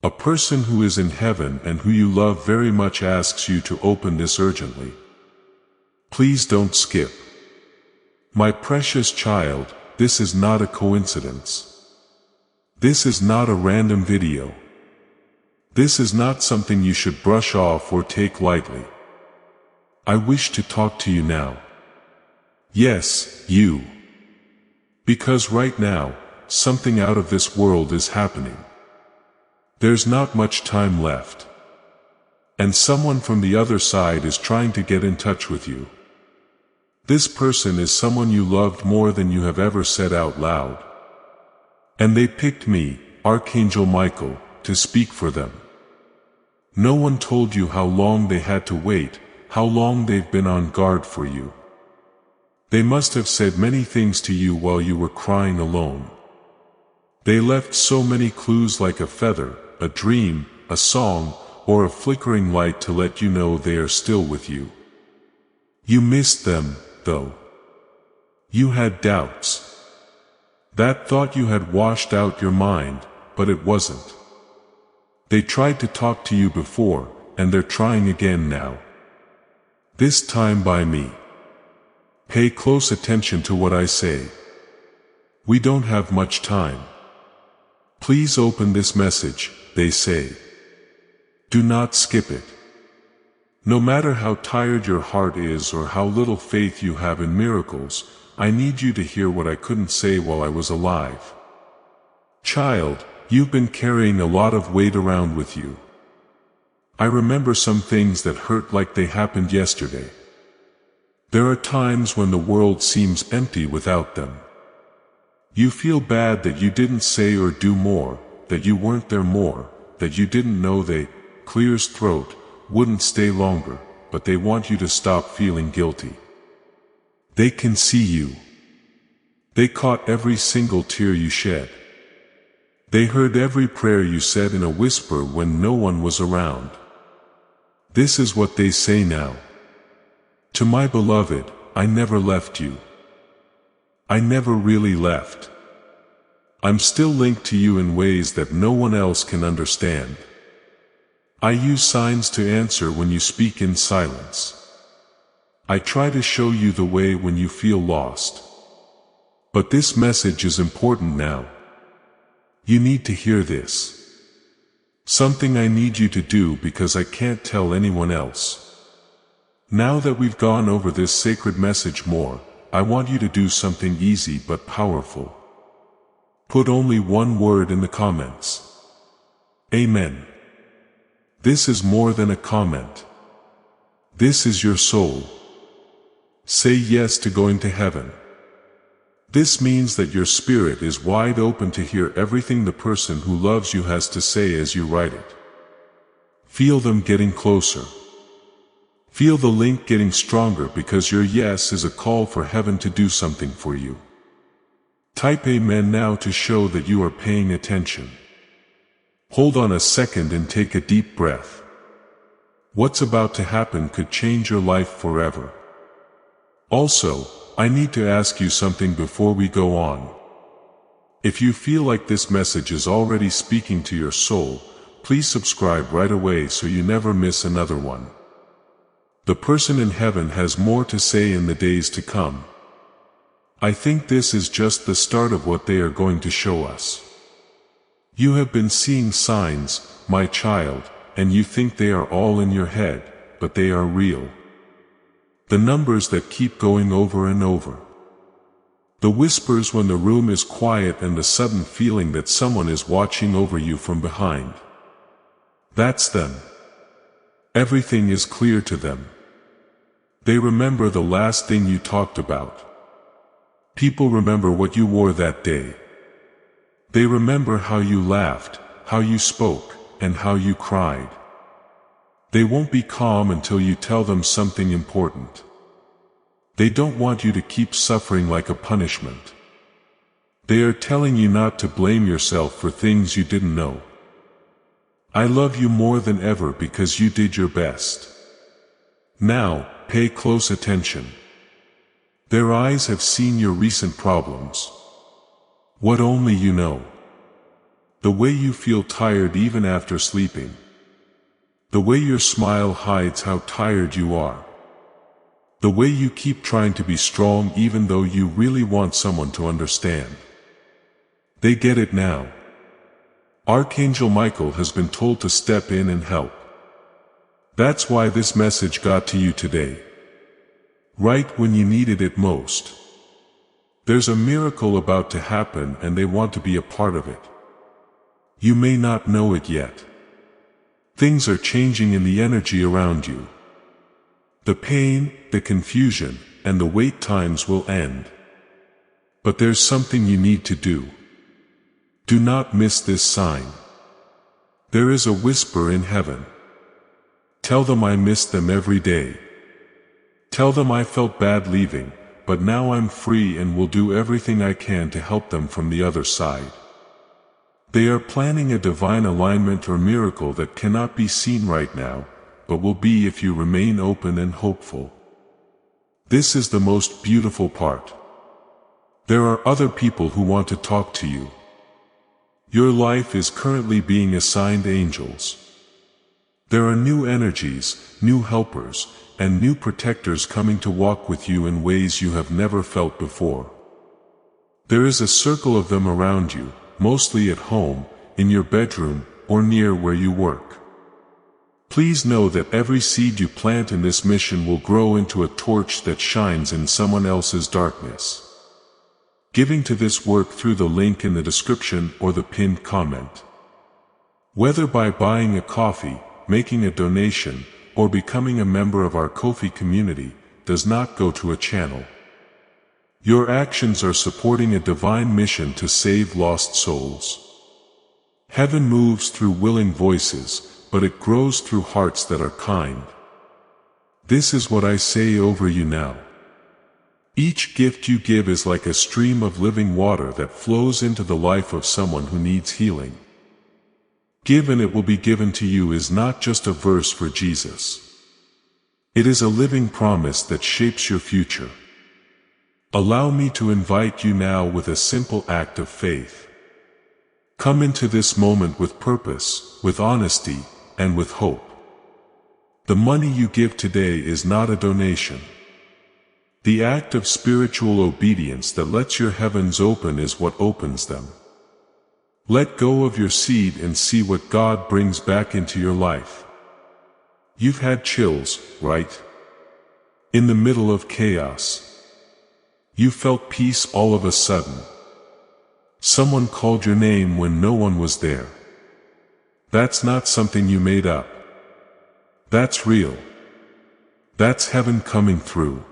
A person who is in heaven and who you love very much asks you to open this urgently. Please don't skip. My precious child, this is not a coincidence. This is not a random video. This is not something you should brush off or take lightly. I wish to talk to you now. Yes, you. Because right now, something out of this world is happening. There's not much time left. And someone from the other side is trying to get in touch with you. This person is someone you loved more than you have ever said out loud. And they picked me, Archangel Michael, to speak for them. No one told you how long they had to wait, how long they've been on guard for you. They must have said many things to you while you were crying alone. They left so many clues like a feather, a dream, a song, or a flickering light to let you know they are still with you. You missed them, though. You had doubts. That thought you had washed out your mind, but it wasn't. They tried to talk to you before, and they're trying again now. This time by me. Pay close attention to what I say. We don't have much time. Please open this message, they say. Do not skip it. No matter how tired your heart is or how little faith you have in miracles, I need you to hear what I couldn't say while I was alive. Child, you've been carrying a lot of weight around with you. I remember some things that hurt like they happened yesterday. There are times when the world seems empty without them. You feel bad that you didn't say or do more, that you weren't there more, that you didn't know they, clears throat, wouldn't stay longer, but they want you to stop feeling guilty. They can see you. They caught every single tear you shed. They heard every prayer you said in a whisper when no one was around. This is what they say now. To my beloved, I never left you. I never really left. I'm still linked to you in ways that no one else can understand. I use signs to answer when you speak in silence. I try to show you the way when you feel lost. But this message is important now. You need to hear this. Something I need you to do because I can't tell anyone else. Now that we've gone over this sacred message more, I want you to do something easy but powerful. Put only one word in the comments. Amen. This is more than a comment. This is your soul. Say yes to going to heaven. This means that your spirit is wide open to hear everything the person who loves you has to say as you write it. Feel them getting closer. Feel the link getting stronger because your yes is a call for heaven to do something for you. Type Amen now to show that you are paying attention. Hold on a second and take a deep breath. What's about to happen could change your life forever. Also, I need to ask you something before we go on. If you feel like this message is already speaking to your soul, please subscribe right away so you never miss another one. The person in heaven has more to say in the days to come. I think this is just the start of what they are going to show us. You have been seeing signs, my child, and you think they are all in your head, but they are real. The numbers that keep going over and over. The whispers when the room is quiet and the sudden feeling that someone is watching over you from behind. That's them. Everything is clear to them. They remember the last thing you talked about. People remember what you wore that day. They remember how you laughed, how you spoke, and how you cried. They won't be calm until you tell them something important. They don't want you to keep suffering like a punishment. They are telling you not to blame yourself for things you didn't know. I love you more than ever because you did your best. Now, pay close attention. Their eyes have seen your recent problems. What only you know. The way you feel tired even after sleeping. The way your smile hides how tired you are. The way you keep trying to be strong even though you really want someone to understand. They get it now. Archangel Michael has been told to step in and help. That's why this message got to you today. Right when you needed it most. There's a miracle about to happen and they want to be a part of it. You may not know it yet. Things are changing in the energy around you. The pain, the confusion, and the wait times will end. But there's something you need to do. Do not miss this sign. There is a whisper in heaven. Tell them I miss them every day. Tell them I felt bad leaving, but now I'm free and will do everything I can to help them from the other side. They are planning a divine alignment or miracle that cannot be seen right now, but will be if you remain open and hopeful. This is the most beautiful part. There are other people who want to talk to you. Your life is currently being assigned angels. There are new energies, new helpers, and new protectors coming to walk with you in ways you have never felt before. There is a circle of them around you, mostly at home, in your bedroom, or near where you work. Please know that every seed you plant in this mission will grow into a torch that shines in someone else's darkness. Giving to this work through the link in the description or the pinned comment. Whether by buying a coffee, making a donation, or becoming a member of our Ko-fi community, does not go to a channel. Your actions are supporting a divine mission to save lost souls. Heaven moves through willing voices, but it grows through hearts that are kind. This is what I say over you now. Each gift you give is like a stream of living water that flows into the life of someone who needs healing. Give and it will be given to you is not just a verse for Jesus. It is a living promise that shapes your future. Allow me to invite you now with a simple act of faith. Come into this moment with purpose, with honesty, and with hope. The money you give today is not a donation. The act of spiritual obedience that lets your heavens open is what opens them. Let go of your seed and see what God brings back into your life. You've had chills, right? In the middle of chaos. You felt peace all of a sudden. Someone called your name when no one was there. That's not something you made up. That's real. That's heaven coming through.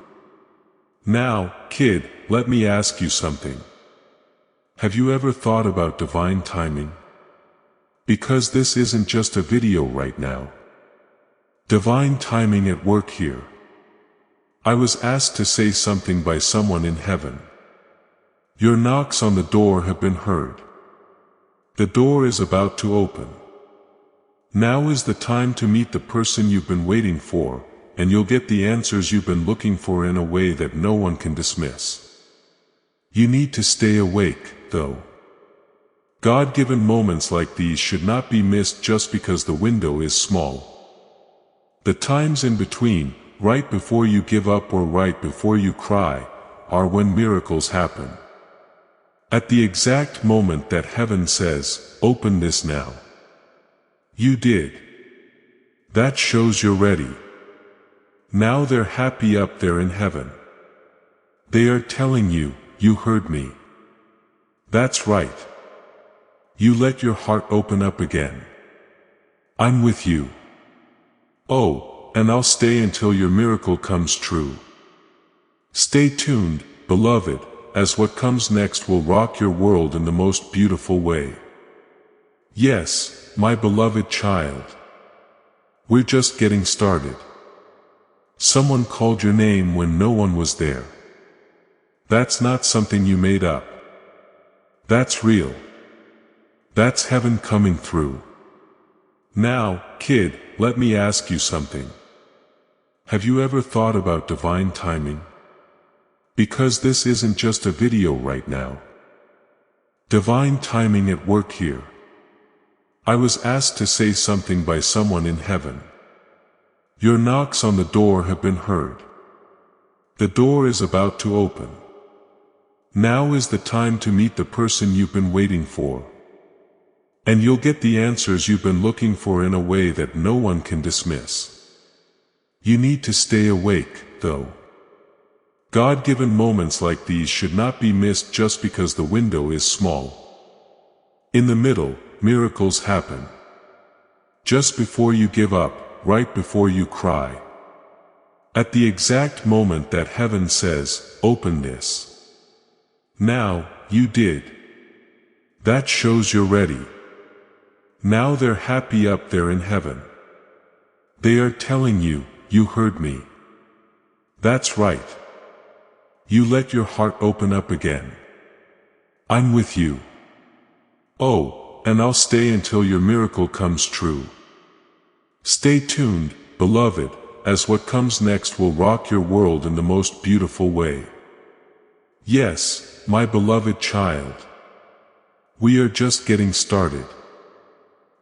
Now, kid, let me ask you something. Have you ever thought about divine timing? Because this isn't just a video right now. Divine timing at work here. I was asked to say something by someone in heaven. Your knocks on the door have been heard. The door is about to open. Now is the time to meet the person you've been waiting for, and you'll get the answers you've been looking for in a way that no one can dismiss. You need to stay awake, though. God-given moments like these should not be missed just because the window is small. The times in between, right before you give up or right before you cry, are when miracles happen. At the exact moment that heaven says, "Open this now." You did. That shows you're ready. Now they're happy up there in heaven. They are telling you, "You heard me." That's right. You let your heart open up again. I'm with you. Oh, and I'll stay until your miracle comes true. Stay tuned, beloved, as what comes next will rock your world in the most beautiful way. Yes, my beloved child. We're just getting started. Someone called your name when no one was there. That's not something you made up. That's real. That's heaven coming through. Now, kid, let me ask you something. Have you ever thought about divine timing? Because this isn't just a video right now. Divine timing at work here. I was asked to say something by someone in heaven. Your knocks on the door have been heard. The door is about to open. Now is the time to meet the person you've been waiting for. And you'll get the answers you've been looking for in a way that no one can dismiss. You need to stay awake, though. God-given moments like these should not be missed just because the window is small. In the middle, miracles happen. Just before you give up, right before you cry. At the exact moment that heaven says, "Open this." Now, you did. That shows you're ready. Now they're happy up there in heaven. They are telling you, "You heard me." That's right. You let your heart open up again. I'm with you. Oh, and I'll stay until your miracle comes true. Stay tuned, beloved, as what comes next will rock your world in the most beautiful way. Yes, my beloved child. We are just getting started.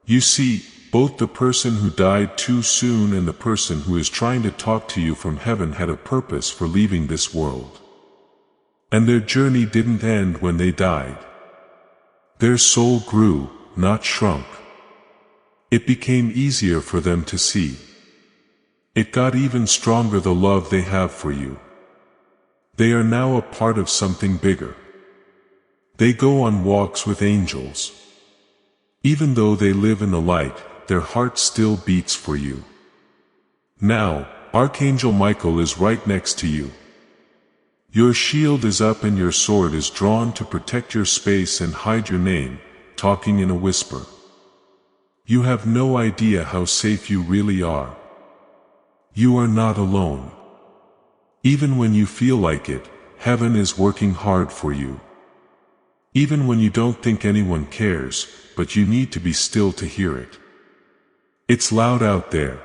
You see, both the person who died too soon and the person who is trying to talk to you from heaven had a purpose for leaving this world. And their journey didn't end when they died. Their soul grew, not shrunk. It became easier for them to see. It got even stronger, the love they have for you. They are now a part of something bigger. They go on walks with angels. Even though they live in the light, their heart still beats for you. Now, Archangel Michael is right next to you. Your shield is up and your sword is drawn to protect your space and hide your name, talking in a whisper. You have no idea how safe you really are. You are not alone. Even when you feel like it, heaven is working hard for you. Even when you don't think anyone cares, but you need to be still to hear it. It's loud out there.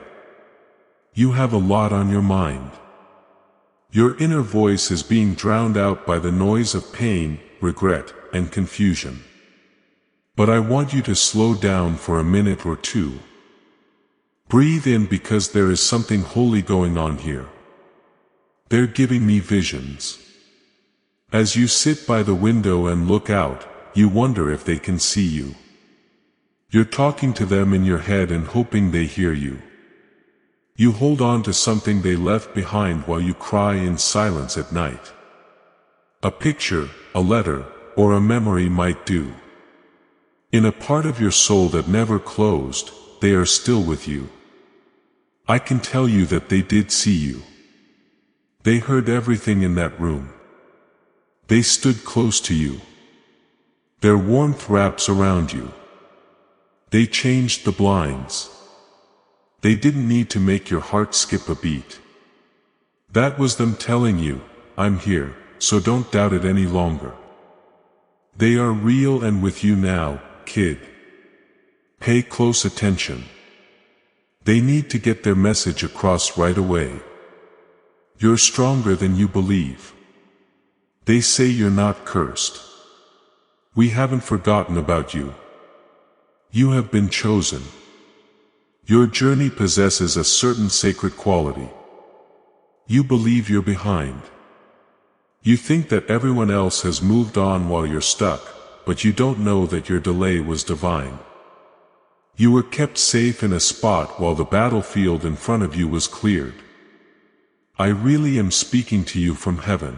You have a lot on your mind. Your inner voice is being drowned out by the noise of pain, regret, and confusion. But I want you to slow down for a minute or two. Breathe in, because there is something holy going on here. They're giving me visions. As you sit by the window and look out, you wonder if they can see you. You're talking to them in your head and hoping they hear you. You hold on to something they left behind while you cry in silence at night. A picture, a letter, or a memory might do. In a part of your soul that never closed, they are still with you. I can tell you that they did see you. They heard everything in that room. They stood close to you. Their warmth wraps around you. They changed the blinds. They didn't need to make your heart skip a beat. That was them telling you, "I'm here, so don't doubt it any longer." They are real and with you now, kid. Pay close attention. They need to get their message across right away. You're stronger than you believe. They say you're not cursed. We haven't forgotten about you. You have been chosen. Your journey possesses a certain sacred quality. You believe you're behind. You think that everyone else has moved on while you're stuck, but you don't know that your delay was divine. You were kept safe in a spot while the battlefield in front of you was cleared. I really am speaking to you from heaven.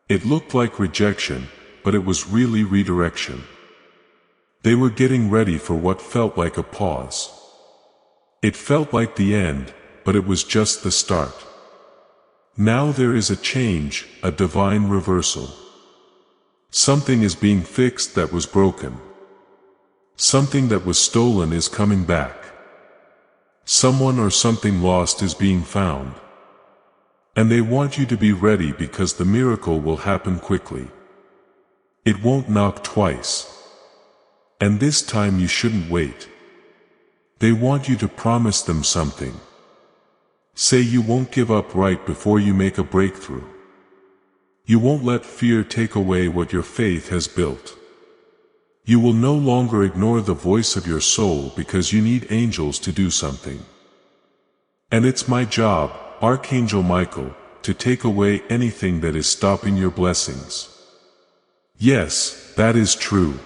It looked like rejection, but it was really redirection. They were getting ready for what felt like a pause. It felt like the end, but it was just the start. Now there is a change, a divine reversal. Something is being fixed that was broken. Something that was stolen is coming back. Someone or something lost is being found. And they want you to be ready, because the miracle will happen quickly. It won't knock twice. And this time you shouldn't wait. They want you to promise them something. Say you won't give up right before you make a breakthrough. You won't let fear take away what your faith has built. You will no longer ignore the voice of your soul because you need angels to do something. And it's my job, Archangel Michael, to take away anything that is stopping your blessings. Yes, that is true.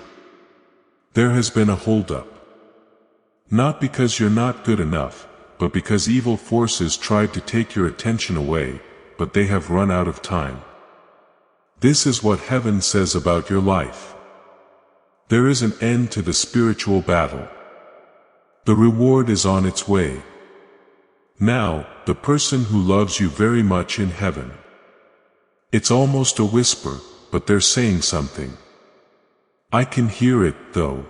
There has been a holdup. Not because you're not good enough, but because evil forces tried to take your attention away, but they have run out of time. This is what heaven says about your life. There is an end to the spiritual battle. The reward is on its way. Now, the person who loves you very much in heaven. It's almost a whisper, but they're saying something. I can hear it, though.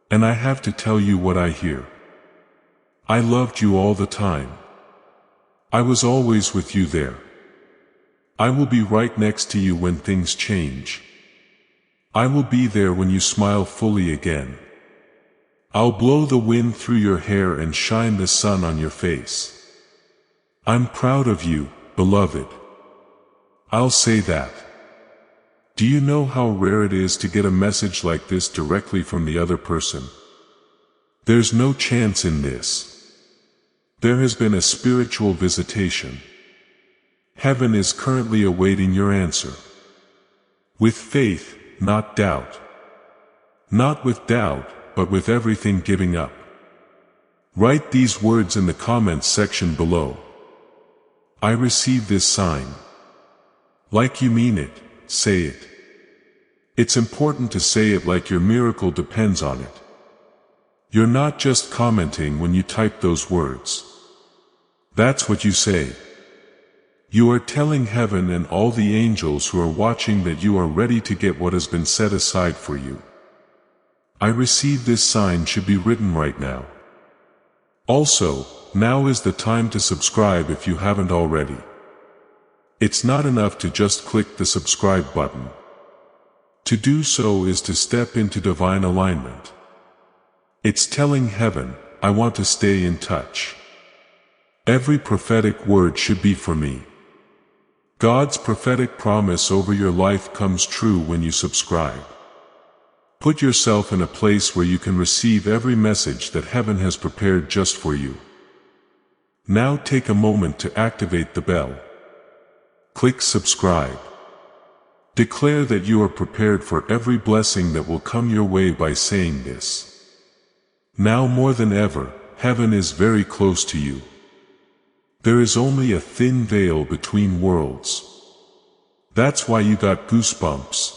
And I have to tell you what I hear. I loved you all the time. I was always with you there. I will be right next to you when things change. I will be there when you smile fully again. I'll blow the wind through your hair and shine the sun on your face. I'm proud of you, beloved. I'll say that. Do you know how rare it is to get a message like this directly from the other person? There's no chance in this. There has been a spiritual visitation. Heaven is currently awaiting your answer. With faith, not doubt. Not with doubt, but with everything giving up. Write these words in the comments section below. I receive this sign. Like you mean it, say it. It's important to say it like your miracle depends on it. You're not just commenting when you type those words. That's what you say. You are telling heaven and all the angels who are watching that you are ready to get what has been set aside for you. I receive this sign should be written right now. Also, now is the time to subscribe if you haven't already. It's not enough to just click the subscribe button. To do so is to step into divine alignment. It's telling heaven, I want to stay in touch. Every prophetic word should be for me. God's prophetic promise over your life comes true when you subscribe. Put yourself in a place where you can receive every message that heaven has prepared just for you. Now take a moment to activate the bell. Click subscribe. Declare that you are prepared for every blessing that will come your way by saying this. Now more than ever, heaven is very close to you. There is only a thin veil between worlds. That's why you got goosebumps.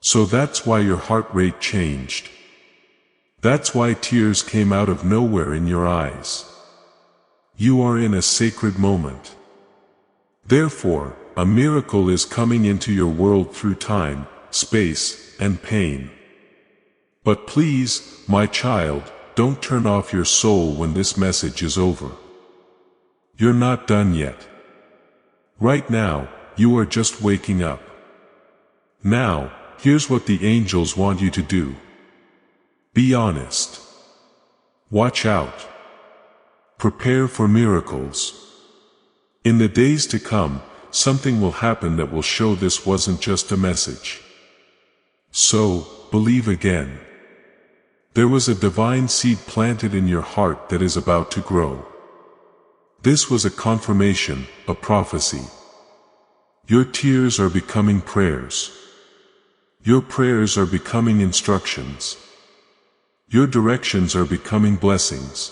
So that's why your heart rate changed. That's why tears came out of nowhere in your eyes. You are in a sacred moment. Therefore, a miracle is coming into your world through time, space, and pain. But please, my child, don't turn off your soul when this message is over. You're not done yet. Right now, you are just waking up. Now, here's what the angels want you to do. Be honest. Watch out. Prepare for miracles. In the days to come, something will happen that will show this wasn't just a message. So, believe again. There was a divine seed planted in your heart that is about to grow. This was a confirmation, a prophecy. Your tears are becoming prayers. Your prayers are becoming instructions. Your directions are becoming blessings.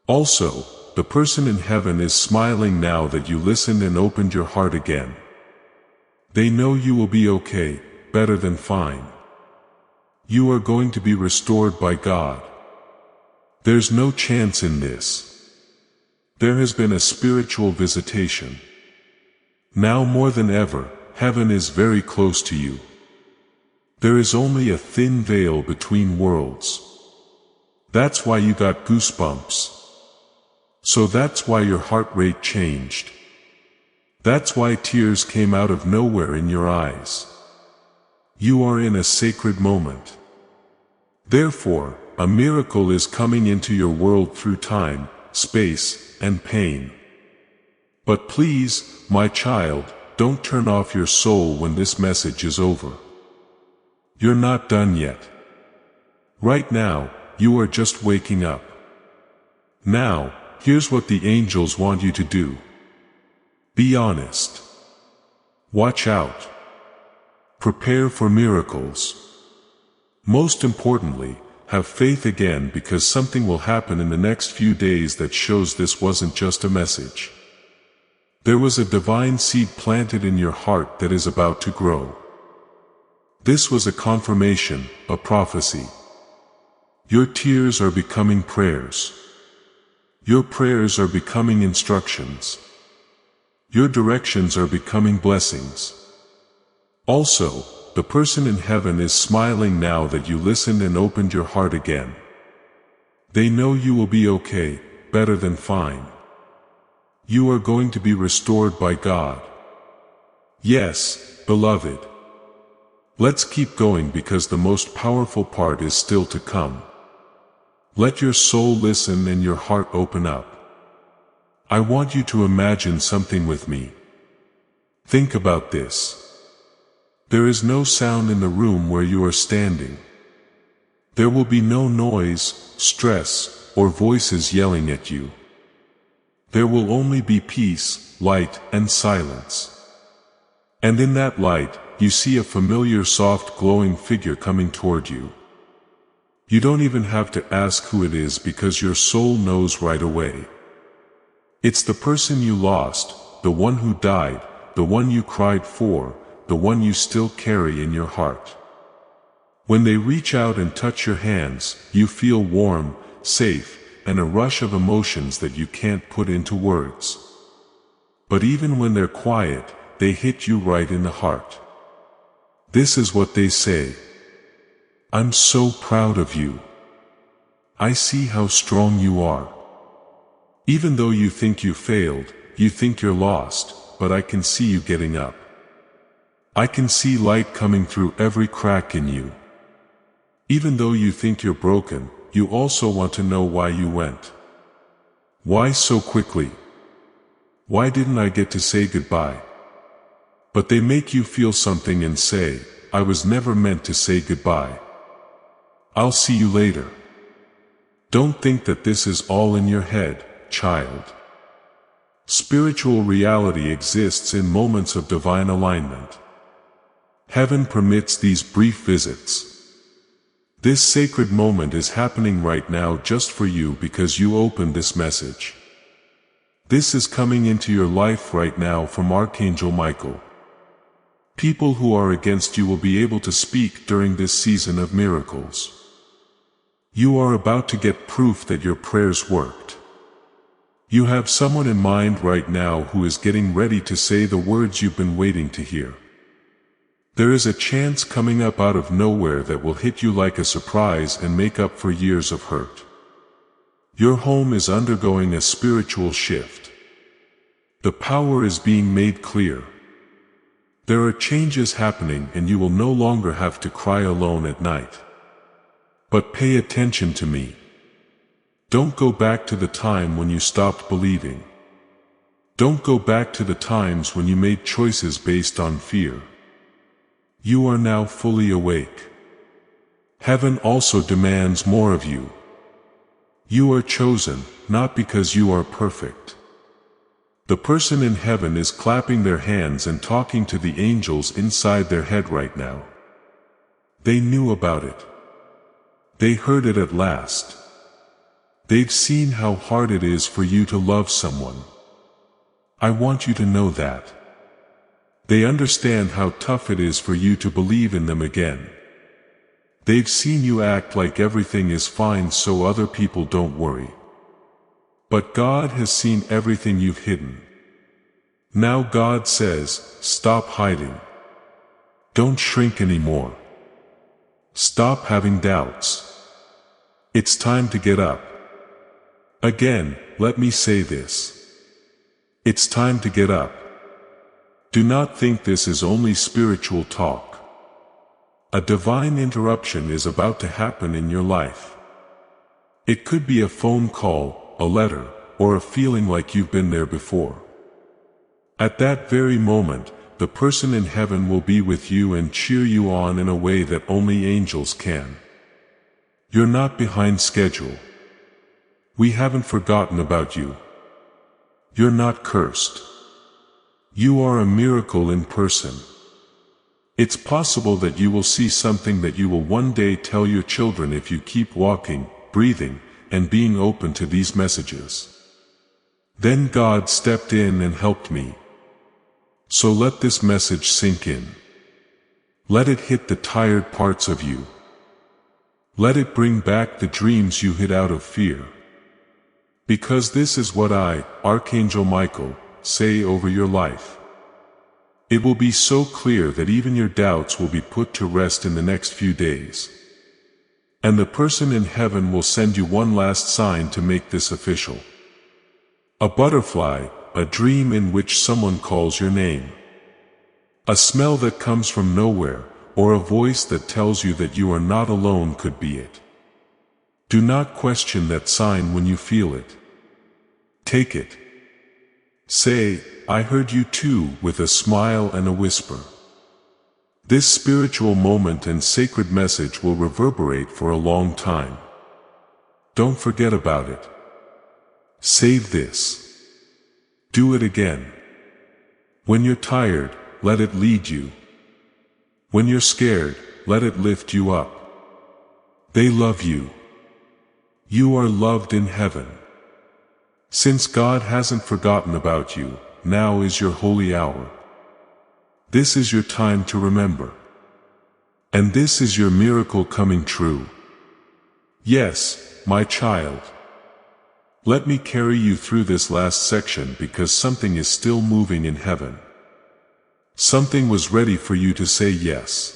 Also, the person in heaven is smiling now that you listened and opened your heart again. They know you will be okay, better than fine. You are going to be restored by God. There's no chance in this. There has been a spiritual visitation. Now more than ever, heaven is very close to you. There is only a thin veil between worlds. That's why you got goosebumps. So that's why your heart rate changed. That's why tears came out of nowhere in your eyes. You are in a sacred moment. Therefore, a miracle is coming into your world through time, space, and pain. But please, my child, don't turn off your soul when this message is over. You're not done yet. Right now, you are just waking up. Now, here's what the angels want you to do. Be honest. Watch out. Prepare for miracles. Most importantly, have faith again, because something will happen in the next few days that shows this wasn't just a message. There was a divine seed planted in your heart that is about to grow. This was a confirmation, a prophecy. Your tears are becoming prayers. Your prayers are becoming instructions. Your directions are becoming blessings. Also, the person in heaven is smiling now that you listened and opened your heart again. They know you will be okay, better than fine. You are going to be restored by God. Yes, beloved. Let's keep going, because the most powerful part is still to come. Let your soul listen and your heart open up. I want you to imagine something with me. Think about this. There is no sound in the room where you are standing. There will be no noise, stress, or voices yelling at you. There will only be peace, light, and silence. And in that light, you see a familiar, soft, glowing figure coming toward you. You don't even have to ask who it is, because your soul knows right away. It's the person you lost, the one who died, the one you cried for, the one you still carry in your heart. When they reach out and touch your hands, you feel warm, safe, and a rush of emotions that you can't put into words. But even when they're quiet, they hit you right in the heart. This is what they say. I'm so proud of you. I see how strong you are. Even though you think you failed, you think you're lost, but I can see you getting up. I can see light coming through every crack in you. Even though you think you're broken, you also want to know why you went. Why so quickly? Why didn't I get to say goodbye? But they make you feel something and say, I was never meant to say goodbye. I'll see you later. Don't think that this is all in your head, child. Spiritual reality exists in moments of divine alignment. Heaven permits these brief visits. This sacred moment is happening right now just for you, because you opened this message. This is coming into your life right now from Archangel Michael. People who are against you will be able to speak during this season of miracles. You are about to get proof that your prayers worked. You have someone in mind right now who is getting ready to say the words you've been waiting to hear. There is a chance coming up out of nowhere that will hit you like a surprise and make up for years of hurt. Your home is undergoing a spiritual shift. The power is being made clear. There are changes happening, and you will no longer have to cry alone at night. But pay attention to me. Don't go back to the time when you stopped believing. Don't go back to the times when you made choices based on fear. You are now fully awake. Heaven also demands more of you. You are chosen, not because you are perfect. The person in heaven is clapping their hands and talking to the angels inside their head right now. They knew about it. They heard it at last. They've seen how hard it is for you to love someone. I want you to know that. They understand how tough it is for you to believe in them again. They've seen you act like everything is fine so other people don't worry. But God has seen everything you've hidden. Now God says, stop hiding. Don't shrink anymore. Stop having doubts. It's time to get up. Again, let me say this. It's time to get up. Do not think this is only spiritual talk. A divine interruption is about to happen in your life. It could be a phone call, a letter, or a feeling like you've been there before. At that very moment, the person in heaven will be with you and cheer you on in a way that only angels can. You're not behind schedule. We haven't forgotten about you. You're not cursed. You are a miracle in person. It's possible that you will see something that you will one day tell your children if you keep walking, breathing, and being open to these messages. Then God stepped in and helped me. So let this message sink in. Let it hit the tired parts of you. Let it bring back the dreams you hid out of fear. Because this is what I, Archangel Michael, say over your life. It will be so clear that even your doubts will be put to rest in the next few days. And the person in heaven will send you one last sign to make this official. A butterfly, a dream in which someone calls your name. A smell that comes from nowhere, or a voice that tells you that you are not alone could be it. Do not question that sign when you feel it. Take it. Say, I heard you too, with a smile and a whisper. This spiritual moment and sacred message will reverberate for a long time. Don't forget about it. Save this. Do it again. When you're tired, let it lead you. When you're scared, let it lift you up. They love you. You are loved in heaven. Since God hasn't forgotten about you, now is your holy hour. This is your time to remember. And this is your miracle coming true. Yes, my child. Let me carry you through this last section because something is still moving in heaven. Something was ready for you to say yes.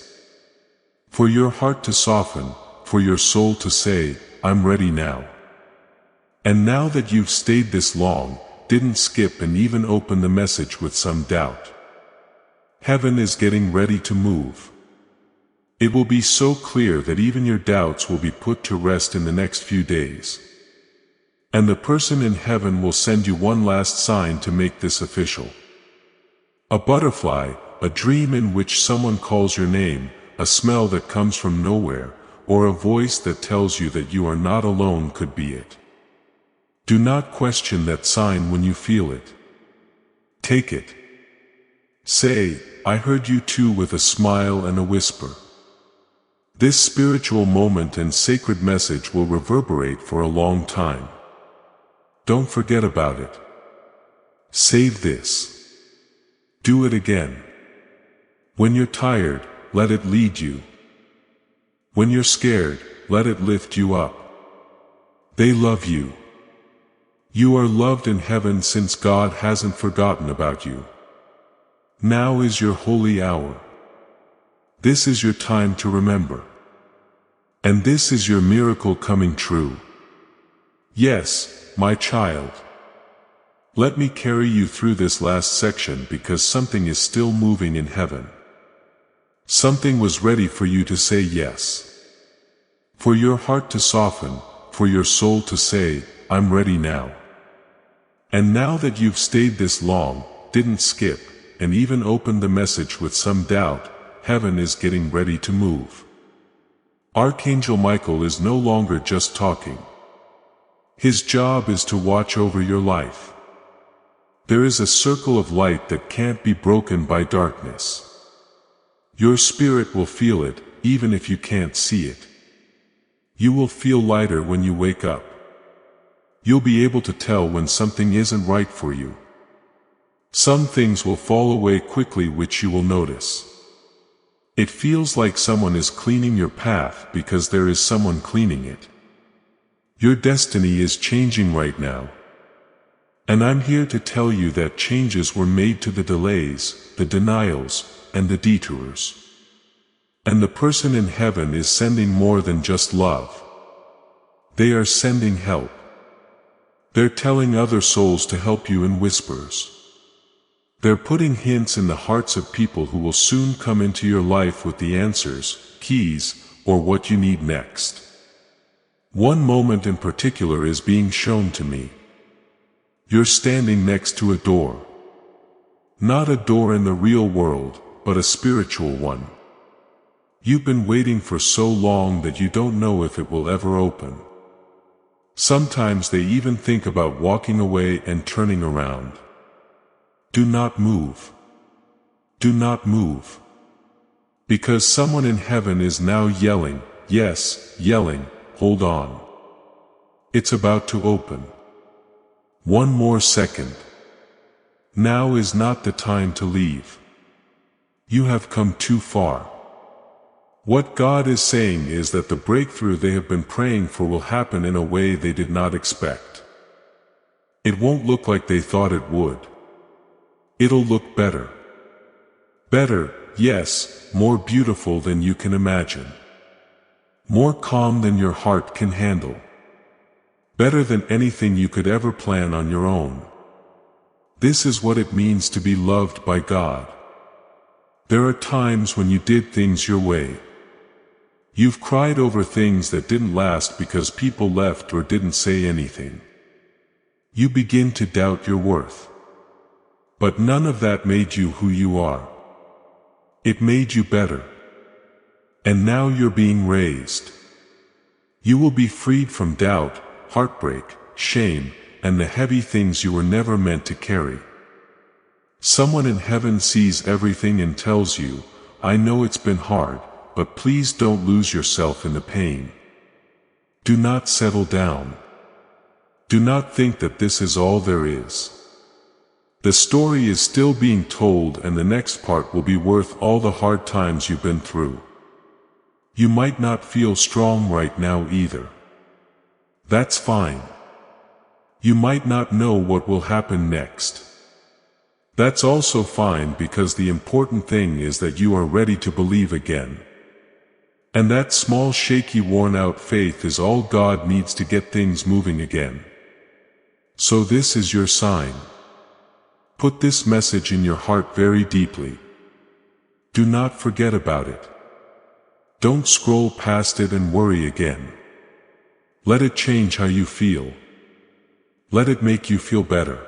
For your heart to soften, for your soul to say, I'm ready now. And now that you've stayed this long, didn't skip and even open the message with some doubt. Heaven is getting ready to move. It will be so clear that even your doubts will be put to rest in the next few days. And the person in heaven will send you one last sign to make this official. A butterfly, a dream in which someone calls your name, a smell that comes from nowhere, or a voice that tells you that you are not alone could be it. Do not question that sign when you feel it. Take it. Say, I heard you too, with a smile and a whisper. This spiritual moment and sacred message will reverberate for a long time. Don't forget about it. Save this. Do it again. When you're tired, let it lead you. When you're scared, let it lift you up. They love you. You are loved in heaven since God hasn't forgotten about you. Now is your holy hour. This is your time to remember. And this is your miracle coming true. Yes, my child. Let me carry you through this last section because something is still moving in heaven. Something was ready for you to say yes. For your heart to soften, for your soul to say, I'm ready now. And now that you've stayed this long, didn't skip, and even opened the message with some doubt, heaven is getting ready to move. Archangel Michael is no longer just talking. His job is to watch over your life. There is a circle of light that can't be broken by darkness. Your spirit will feel it, even if you can't see it. You will feel lighter when you wake up. You'll be able to tell when something isn't right for you. Some things will fall away quickly which you will notice. It feels like someone is cleaning your path because there is someone cleaning it. Your destiny is changing right now. And I'm here to tell you that changes were made to the delays, the denials, and the detours. And the person in heaven is sending more than just love. They are sending help. They're telling other souls to help you in whispers. They're putting hints in the hearts of people who will soon come into your life with the answers, keys, or what you need next. One moment in particular is being shown to me. You're standing next to a door. Not a door in the real world, but a spiritual one. You've been waiting for so long that you don't know if it will ever open. Sometimes they even think about walking away and turning around. Do not move. Do not move. Because someone in heaven is now yelling, yes, yelling, hold on. It's about to open. One more second. Now is not the time to leave. You have come too far. What God is saying is that the breakthrough they have been praying for will happen in a way they did not expect. It won't look like they thought it would. It'll look better. Better, yes, more beautiful than you can imagine. More calm than your heart can handle. Better than anything you could ever plan on your own. This is what it means to be loved by God. There are times when you did things your way. You've cried over things that didn't last because people left or didn't say anything. You begin to doubt your worth. But none of that made you who you are. It made you better. And now you're being raised. You will be freed from doubt, heartbreak, shame, and the heavy things you were never meant to carry. Someone in heaven sees everything and tells you, I know it's been hard, but please don't lose yourself in the pain. Do not settle down. Do not think that this is all there is. The story is still being told, and the next part will be worth all the hard times you've been through. You might not feel strong right now either. That's fine. You might not know what will happen next. That's also fine, because the important thing is that you are ready to believe again. And that small, shaky, worn-out faith is all God needs to get things moving again. So this is your sign. Put this message in your heart very deeply. Do not forget about it. Don't scroll past it and worry again. Let it change how you feel. Let it make you feel better.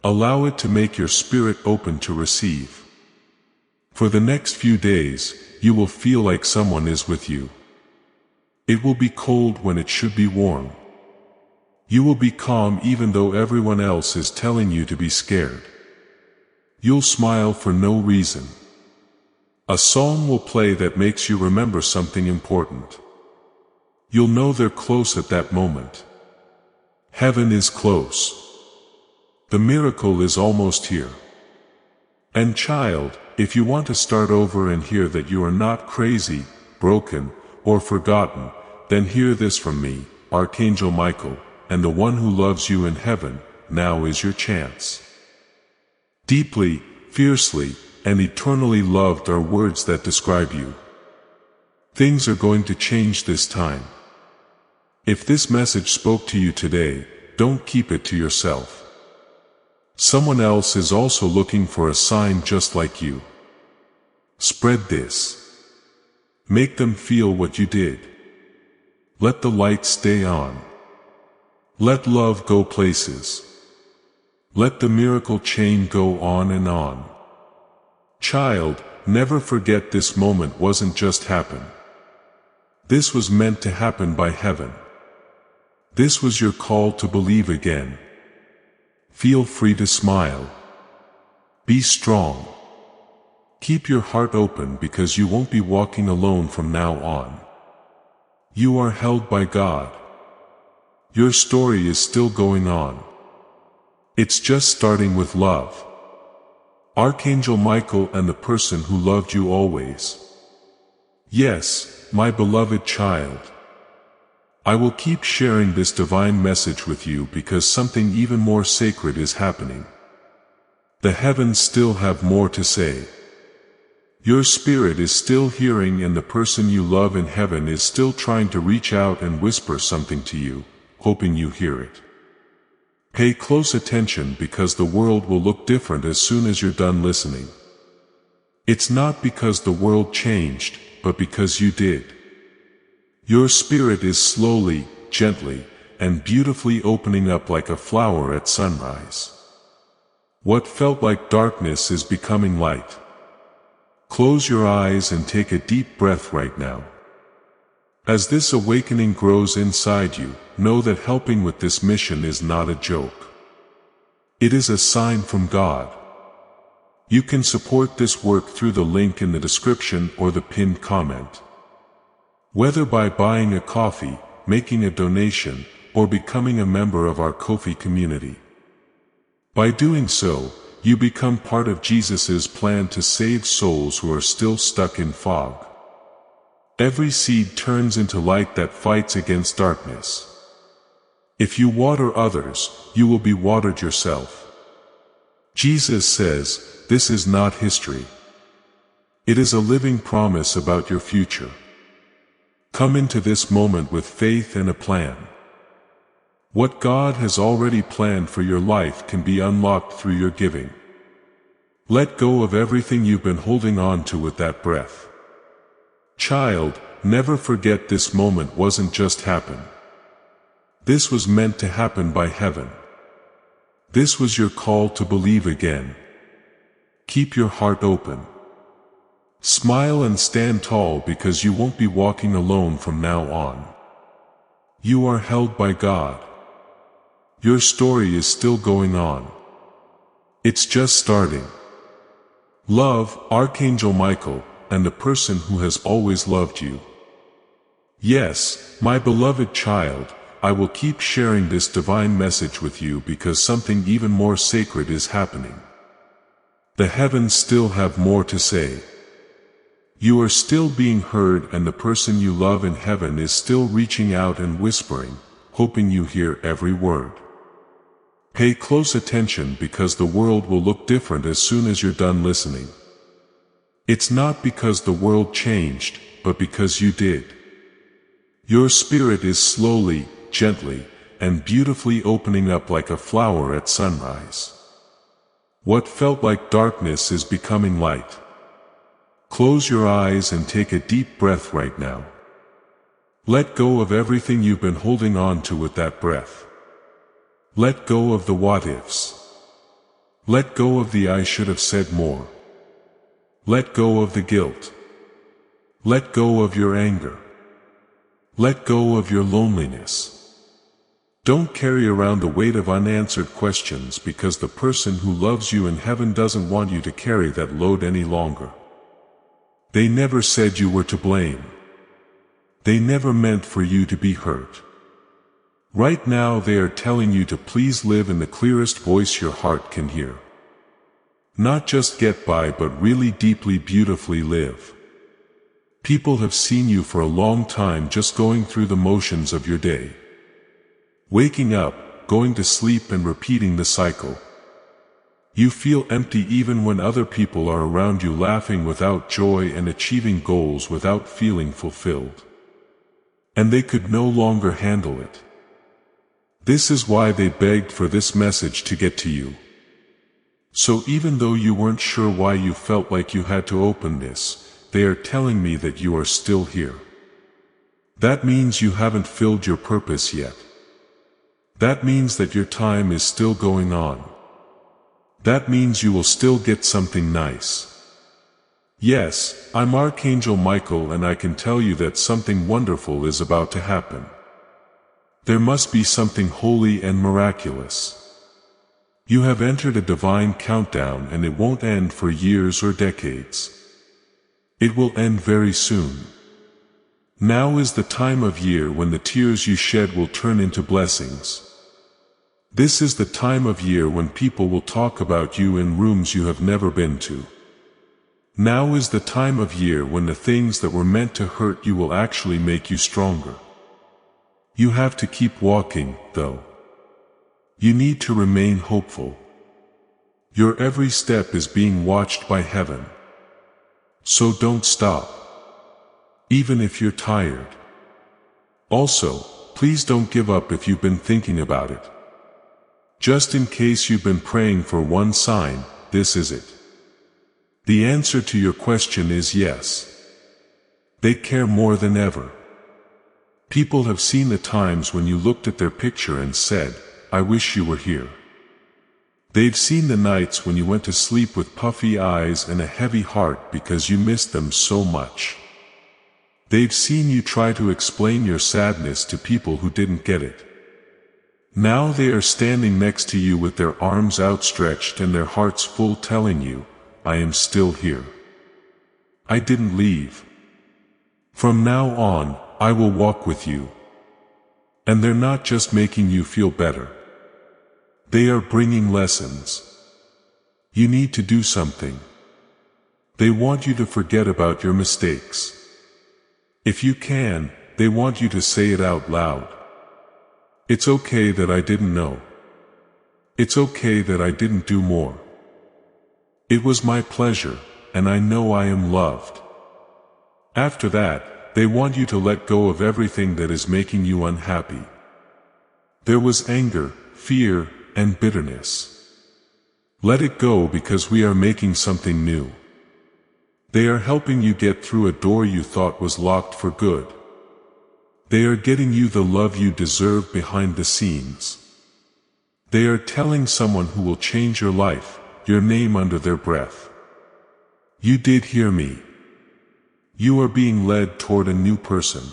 Allow it to make your spirit open to receive. For the next few days, you will feel like someone is with you. It will be cold when it should be warm. You will be calm even though everyone else is telling you to be scared. You'll smile for no reason. A song will play that makes you remember something important. You'll know they're close at that moment. Heaven is close. The miracle is almost here. And child, if you want to start over and hear that you are not crazy, broken, or forgotten, then hear this from me, Archangel Michael, and the one who loves you in heaven. Now is your chance. Deeply, fiercely, and eternally loved are words that describe you. Things are going to change this time. If this message spoke to you today, don't keep it to yourself. Someone else is also looking for a sign just like you. Spread this. Make them feel what you did. Let the light stay on. Let love go places. Let the miracle chain go on and on. Child, never forget this moment wasn't just happen. This was meant to happen by heaven. This was your call to believe again. Feel free to smile. Be strong. Keep your heart open, because you won't be walking alone from now on. You are held by God. Your story is still going on. It's just starting with love. Archangel Michael and the person who loved you always. Yes, my beloved child. I will keep sharing this divine message with you because something even more sacred is happening. The heavens still have more to say. Your spirit is still hearing, and the person you love in heaven is still trying to reach out and whisper something to you, hoping you hear it. Pay close attention, because the world will look different as soon as you're done listening. It's not because the world changed, but because you did. Your spirit is slowly, gently, and beautifully opening up like a flower at sunrise. What felt like darkness is becoming light. Close your eyes and take a deep breath right now. As this awakening grows inside you, know that helping with this mission is not a joke. It is a sign from God. You can support this work through the link in the description or the pinned comment. Whether by buying a coffee, making a donation, or becoming a member of our Ko-fi community. By doing so, you become part of Jesus' plan to save souls who are still stuck in fog. Every seed turns into light that fights against darkness. If you water others, you will be watered yourself. Jesus says, this is not history. It is a living promise about your future. Come into this moment with faith and a plan. What God has already planned for your life can be unlocked through your giving. Let go of everything you've been holding on to with that breath. Child, never forget this moment wasn't just happen. This was meant to happen by heaven. This was your call to believe again. Keep your heart open. Smile and stand tall because you won't be walking alone from now on. You are held by God. Your story is still going on. It's just starting. Love, Archangel Michael, and the person who has always loved you. Yes, my beloved child, I will keep sharing this divine message with you because something even more sacred is happening. The heavens still have more to say. You are still being heard, and the person you love in heaven is still reaching out and whispering, hoping you hear every word. Pay close attention because the world will look different as soon as you're done listening. It's not because the world changed, but because you did. Your spirit is slowly, gently, and beautifully opening up like a flower at sunrise. What felt like darkness is becoming light. Close your eyes and take a deep breath right now. Let go of everything you've been holding on to with that breath. Let go of the what-ifs. Let go of the I should have said more. Let go of the guilt. Let go of your anger. Let go of your loneliness. Don't carry around the weight of unanswered questions because the person who loves you in heaven doesn't want you to carry that load any longer. They never said you were to blame. They never meant for you to be hurt. Right now they are telling you to please live in the clearest voice your heart can hear. Not just get by, but really deeply, beautifully live. People have seen you for a long time just going through the motions of your day. Waking up, going to sleep and repeating the cycle. You feel empty even when other people are around you, laughing without joy and achieving goals without feeling fulfilled. And they could no longer handle it. This is why they begged for this message to get to you. So even though you weren't sure why you felt like you had to open this, they are telling me that you are still here. That means you haven't filled your purpose yet. That means that your time is still going on. That means you will still get something nice. Yes, I'm Archangel Michael, and I can tell you that something wonderful is about to happen. There must be something holy and miraculous. You have entered a divine countdown, and it won't end for years or decades. It will end very soon. Now is the time of year when the tears you shed will turn into blessings. This is the time of year when people will talk about you in rooms you have never been to. Now is the time of year when the things that were meant to hurt you will actually make you stronger. You have to keep walking, though. You need to remain hopeful. Your every step is being watched by heaven. So don't stop. Even if you're tired. Also, please don't give up if you've been thinking about it. Just in case you've been praying for one sign, this is it. The answer to your question is yes. They care more than ever. People have seen the times when you looked at their picture and said, "I wish you were here." They've seen the nights when you went to sleep with puffy eyes and a heavy heart because you missed them so much. They've seen you try to explain your sadness to people who didn't get it. Now they are standing next to you with their arms outstretched and their hearts full, telling you, I am still here. I didn't leave. From now on, I will walk with you. And they're not just making you feel better. They are bringing lessons. You need to do something. They want you to forget about your mistakes. If you can, they want you to say it out loud. It's okay that I didn't know. It's okay that I didn't do more. It was my pleasure, and I know I am loved. After that, they want you to let go of everything that is making you unhappy. There was anger, fear, and bitterness. Let it go because we are making something new. They are helping you get through a door you thought was locked for good. They are getting you the love you deserve behind the scenes. They are telling someone who will change your life, your name under their breath. You did hear me. You are being led toward a new person.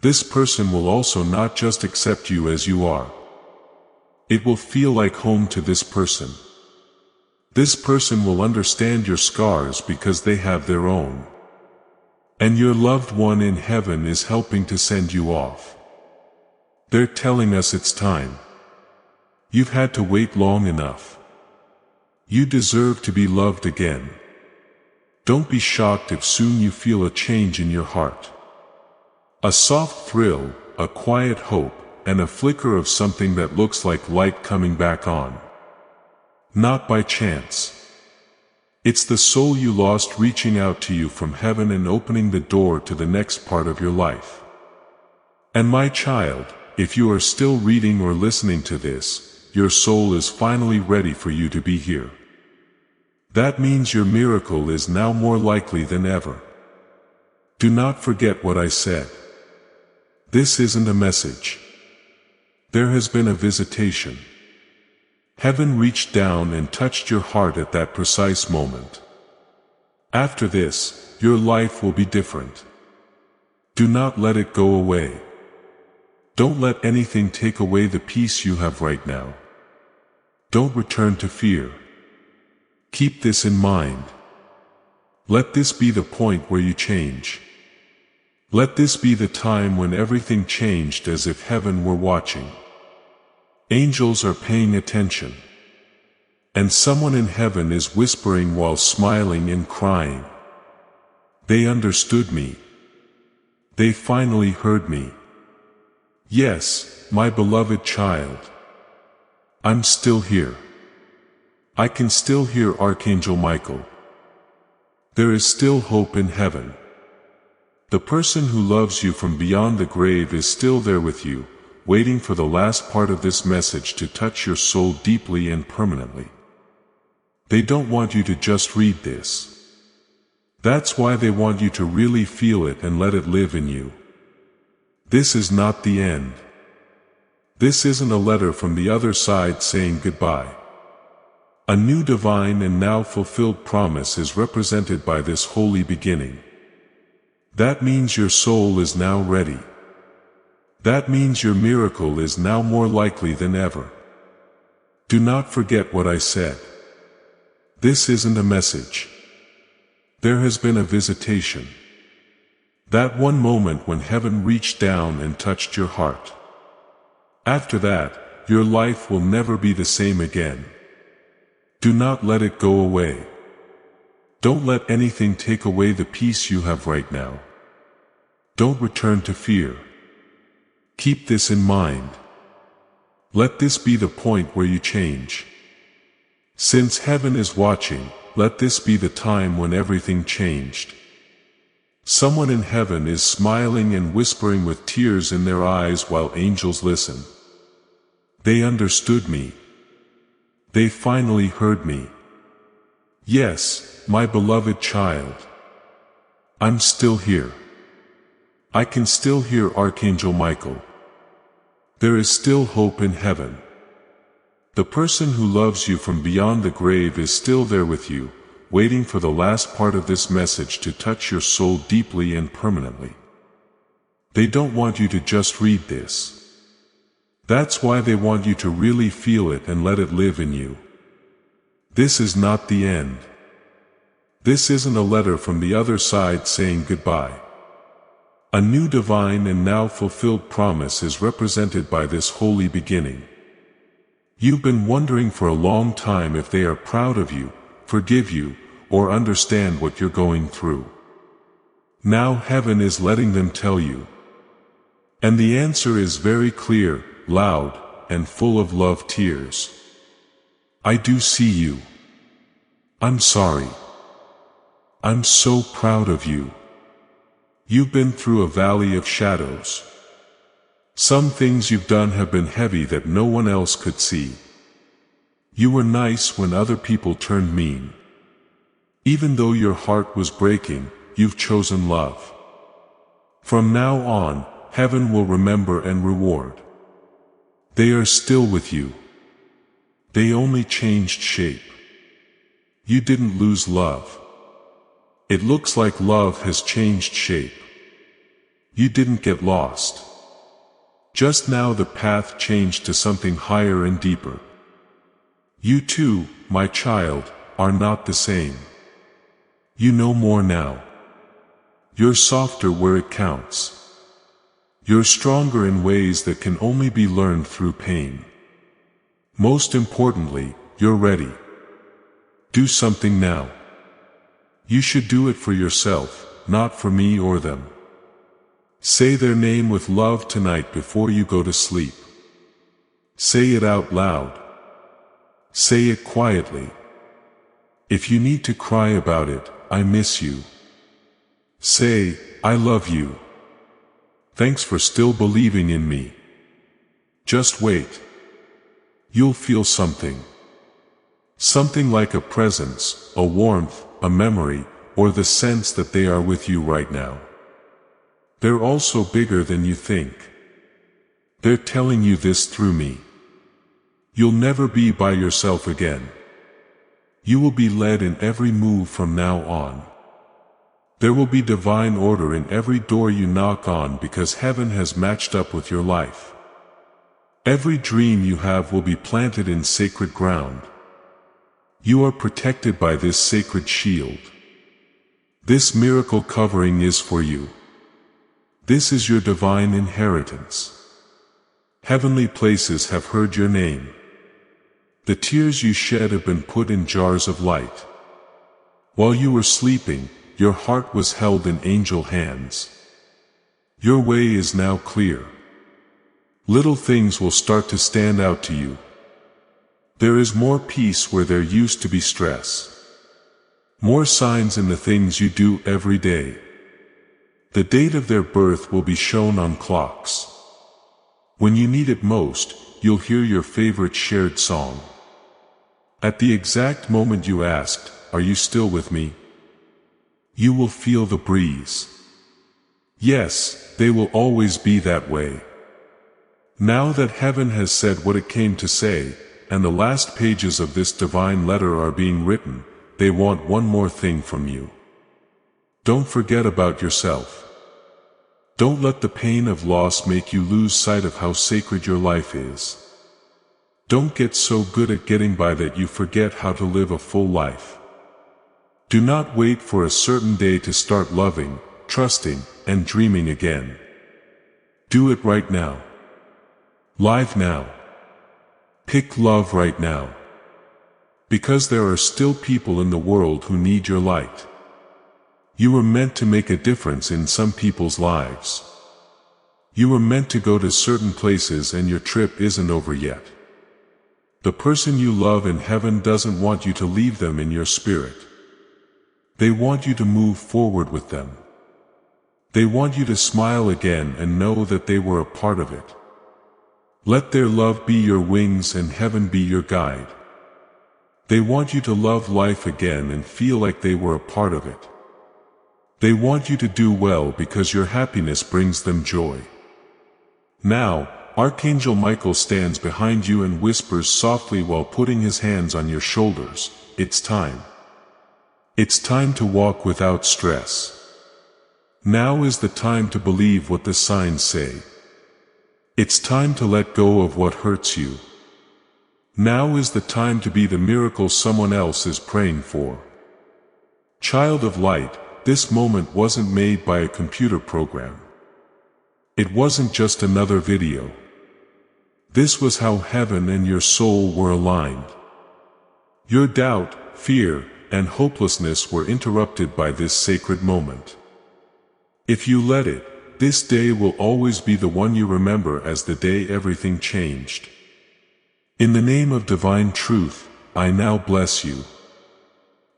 This person will also not just accept you as you are. It will feel like home to this person. This person will understand your scars because they have their own. And your loved one in heaven is helping to send you off. They're telling us it's time. You've had to wait long enough. You deserve to be loved again. Don't be shocked if soon you feel a change in your heart. A soft thrill, a quiet hope, and a flicker of something that looks like light coming back on. Not by chance. It's the soul you lost reaching out to you from heaven and opening the door to the next part of your life. And my child, if you are still reading or listening to this, your soul is finally ready for you to be here. That means your miracle is now more likely than ever. Do not forget what I said. This isn't a message. There has been a visitation. Heaven reached down and touched your heart at that precise moment. After this, your life will be different. Do not let it go away. Don't let anything take away the peace you have right now. Don't return to fear. Keep this in mind. Let this be the point where you change. Let this be the time when everything changed, as if heaven were watching. Angels are paying attention. And someone in heaven is whispering while smiling and crying. They understood me. They finally heard me. Yes, my beloved child. I'm still here. I can still hear Archangel Michael. There is still hope in heaven. The person who loves you from beyond the grave is still there with you, waiting for the last part of this message to touch your soul deeply and permanently. They don't want you to just read this. That's why they want you to really feel it and let it live in you. This is not the end. This isn't a letter from the other side saying goodbye. A new divine and now fulfilled promise is represented by this holy beginning. That means your soul is now ready. That means your miracle is now more likely than ever. Do not forget what I said. This isn't a message. There has been a visitation. That one moment when heaven reached down and touched your heart. After that, your life will never be the same again. Do not let it go away. Don't let anything take away the peace you have right now. Don't return to fear. Keep this in mind. Let this be the point where you change. Since heaven is watching, let this be the time when everything changed. Someone in heaven is smiling and whispering with tears in their eyes while angels listen. They understood me. They finally heard me. Yes, my beloved child. I'm still here. I can still hear Archangel Michael. There is still hope in heaven. The person who loves you from beyond the grave is still there with you, waiting for the last part of this message to touch your soul deeply and permanently. They don't want you to just read this. That's why they want you to really feel it and let it live in you. This is not the end. This isn't a letter from the other side saying goodbye. A new divine and now fulfilled promise is represented by this holy beginning. You've been wondering for a long time if they are proud of you, forgive you, or understand what you're going through. Now heaven is letting them tell you. And the answer is very clear, loud, and full of love tears. I do see you. I'm sorry. I'm so proud of you. You've been through a valley of shadows. Some things you've done have been heavy that no one else could see. You were nice when other people turned mean. Even though your heart was breaking, you've chosen love. From now on, heaven will remember and reward. They are still with you. They only changed shape. You didn't lose love. It looks like love has changed shape. You didn't get lost. Just now the path changed to something higher and deeper. You too, my child, are not the same. You know more now. You're softer where it counts. You're stronger in ways that can only be learned through pain. Most importantly, you're ready. Do something now. You should do it for yourself, not for me or them. Say their name with love tonight before you go to sleep. Say it out loud. Say it quietly. If you need to cry about it, I miss you. Say, I love you. Thanks for still believing in me. Just wait. You'll feel something. Something like a presence, a warmth, a memory, or the sense that they are with you right now. They're also bigger than you think. They're telling you this through me. You'll never be by yourself again. You will be led in every move from now on. There will be divine order in every door you knock on because heaven has matched up with your life. Every dream you have will be planted in sacred ground. You are protected by this sacred shield. This miracle covering is for you. This is your divine inheritance. Heavenly places have heard your name. The tears you shed have been put in jars of light. While you were sleeping, your heart was held in angel hands. Your way is now clear. Little things will start to stand out to you. There is more peace where there used to be stress. More signs in the things you do every day. The date of their birth will be shown on clocks. When you need it most, you'll hear your favorite shared song. At the exact moment you asked, "Are you still with me?" you will feel the breeze. Yes, they will always be that way. Now that heaven has said what it came to say, and the last pages of this divine letter are being written, they want one more thing from you. Don't forget about yourself. Don't let the pain of loss make you lose sight of how sacred your life is. Don't get so good at getting by that you forget how to live a full life. Do not wait for a certain day to start loving, trusting, and dreaming again. Do it right now. Live now. Pick love right now. Because there are still people in the world who need your light. You were meant to make a difference in some people's lives. You were meant to go to certain places and your trip isn't over yet. The person you love in heaven doesn't want you to leave them in your spirit. They want you to move forward with them. They want you to smile again and know that they were a part of it. Let their love be your wings and heaven be your guide. They want you to love life again and feel like they were a part of it. They want you to do well because your happiness brings them joy. Now, Archangel Michael stands behind you and whispers softly while putting his hands on your shoulders, "It's time. It's time to walk without stress. Now is the time to believe what the signs say. It's time to let go of what hurts you. Now is the time to be the miracle someone else is praying for." Child of light, this moment wasn't made by a computer program. It wasn't just another video. This was how heaven and your soul were aligned. Your doubt, fear, and hopelessness were interrupted by this sacred moment. If you let it, this day will always be the one you remember as the day everything changed. In the name of divine truth, I now bless you.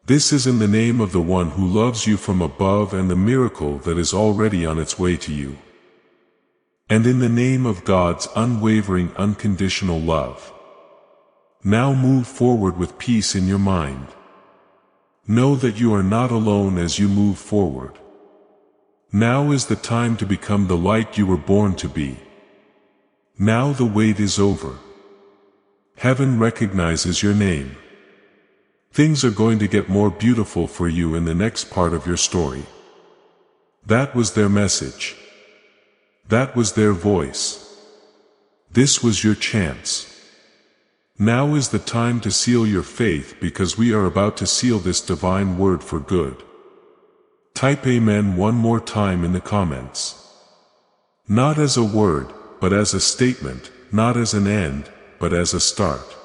This is in the name of the one who loves you from above and the miracle that is already on its way to you. And in the name of God's unwavering, unconditional love. Now move forward with peace in your mind. Know that you are not alone as you move forward. Now is the time to become the light you were born to be. Now the wait is over. Heaven recognizes your name. Things are going to get more beautiful for you in the next part of your story. That was their message. That was their voice. This was your chance. Now is the time to seal your faith because we are about to seal this divine word for good. Type Amen one more time in the comments. Not as a word, but as a statement, not as an end, but as a start.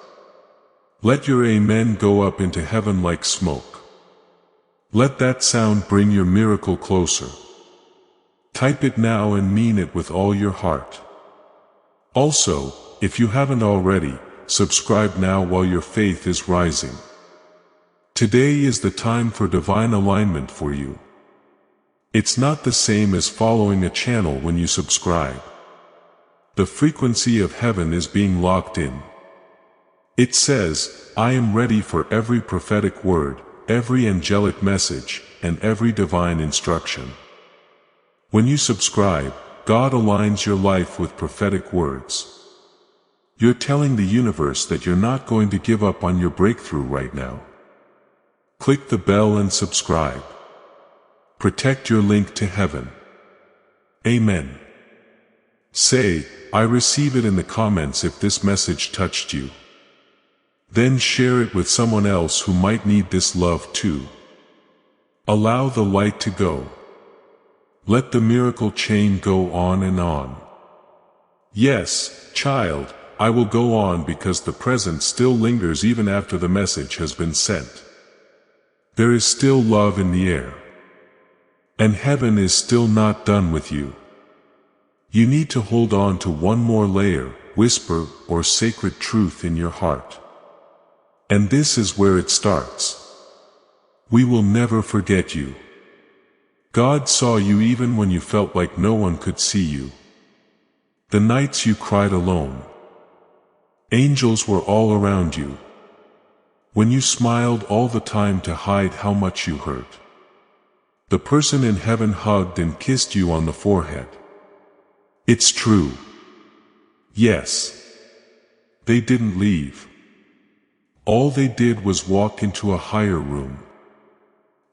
Let your Amen go up into heaven like smoke. Let that sound bring your miracle closer. Type it now and mean it with all your heart. Also, if you haven't already, subscribe now while your faith is rising. Today is the time for divine alignment for you. It's not the same as following a channel when you subscribe. The frequency of heaven is being locked in. It says, "I am ready for every prophetic word, every angelic message, and every divine instruction." When you subscribe, God aligns your life with prophetic words. You're telling the universe that you're not going to give up on your breakthrough right now. Click the bell and subscribe. Protect your link to heaven. Amen. Say, "I receive it" in the comments if this message touched you. Then share it with someone else who might need this love too. Allow the light to go. Let the miracle chain go on and on. Yes, child, I will go on because the present still lingers even after the message has been sent. There is still love in the air. And heaven is still not done with you. You need to hold on to one more layer, whisper, or sacred truth in your heart. And this is where it starts. We will never forget you. God saw you even when you felt like no one could see you. The nights you cried alone. Angels were all around you. When you smiled all the time to hide how much you hurt. The person in heaven hugged and kissed you on the forehead. It's true. Yes. They didn't leave. All they did was walk into a higher room.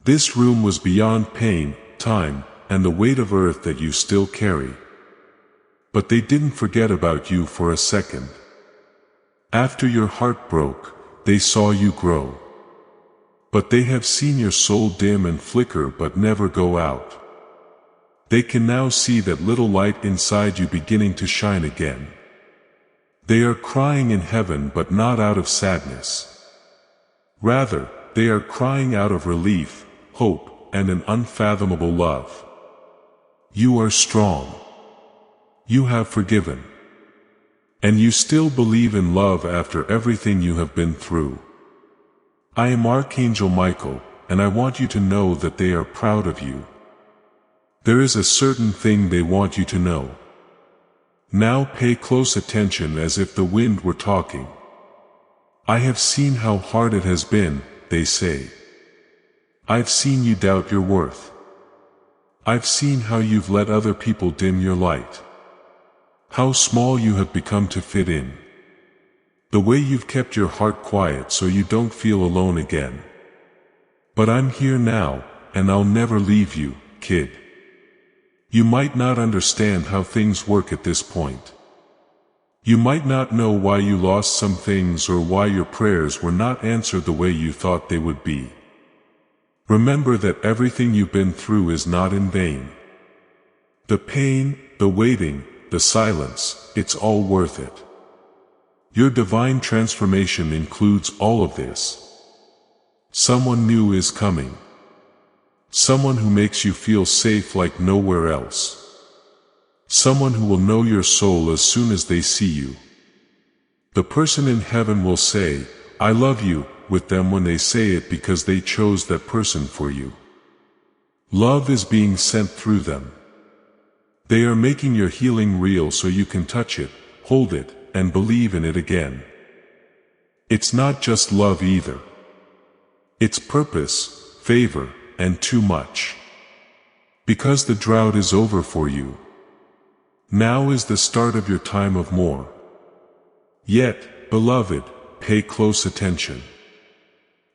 This room was beyond pain, time, and the weight of earth that you still carry. But they didn't forget about you for a second. After your heart broke, they saw you grow. But they have seen your soul dim and flicker but never go out. They can now see that little light inside you beginning to shine again. They are crying in heaven but not out of sadness. Rather, they are crying out of relief, hope, and an unfathomable love. You are strong. You have forgiven. And you still believe in love after everything you have been through. I am Archangel Michael, and I want you to know that they are proud of you. There is a certain thing they want you to know. Now pay close attention as if the wind were talking. I have seen how hard it has been, they say. I've seen you doubt your worth. I've seen how you've let other people dim your light. How small you have become to fit in. The way you've kept your heart quiet so you don't feel alone again. But I'm here now, and I'll never leave you, kid. You might not understand how things work at this point. You might not know why you lost some things or why your prayers were not answered the way you thought they would be. Remember that everything you've been through is not in vain. The pain, the waiting, the silence, it's all worth it. Your divine transformation includes all of this. Someone new is coming. Someone who makes you feel safe like nowhere else. Someone who will know your soul as soon as they see you. The person in heaven will say, "I love you," with them when they say it because they chose that person for you. Love is being sent through them. They are making your healing real so you can touch it, hold it, and believe in it again. It's not just love either. It's purpose, favor, and too much. Because the drought is over for you. Now is the start of your time of more. Yet, beloved, pay close attention.